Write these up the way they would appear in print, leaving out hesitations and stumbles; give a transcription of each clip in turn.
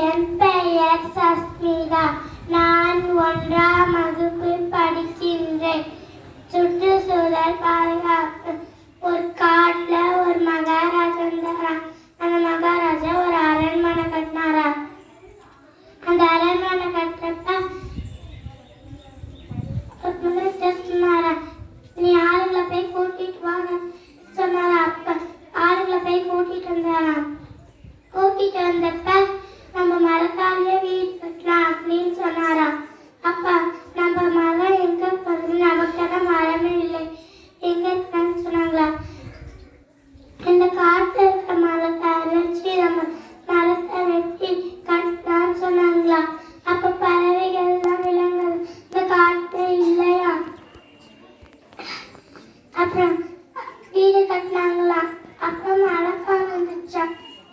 என் பெயர் சஸ்மிதா. நான் 1ஆம் வகுப்பு படிக்கின்றேன். சுற்றுச்சூழல் பாதுகாப்பு. ஒரு காட்டுல ஒரு மகாராஜா இருந்தாரா. அந்த மகாராஜா ஒரு அரண்மனை கட்டினாரா. அந்த அரண்மனை கட்டுறப்ப சொன்னாரா, நீ ஆளுங்களை போய் கூட்டிட்டு வாங்க சொன்னாரா. அப்ப ஆளுங்களை போய் கூட்டிட்டு வந்தாரா. கூட்டிட்டு வந்தப்ப நம்ம மரத்தாலேயே வீடு கட்டலாம் அப்படின்னு சொன்னாரா. அப்ப நம்ம மரம் எங்க போகுது, நமக்கான மரமே இல்லை, எங்க இருக்கான்னு சொன்னாங்களா. இந்த காட்டுல இருக்க மரத்தை அரைச்சி நம்ம மரத்தை வெட்டி கட்டலான்னு சொன்னாங்களா. அப்ப பறவைகள் எல்லாம் விலங்குகள் இந்த காட்டுல இல்லையா. அப்புறம் வீடு கட்டினாங்களா. அப்ப மழைக்காலம் வந்துச்சா.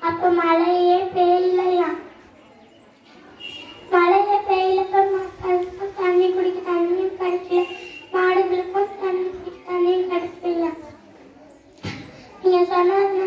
அப்ப மழையே பெய்யலையா. மழையே பெய்யலப்ப மக்களுக்கு தண்ணி குடிக்க தண்ணி கிடைக்கல, மாடுகளுக்கும் தண்ணி குடிக்க தண்ணி கிடைக்கல. நீங்க சொன்னது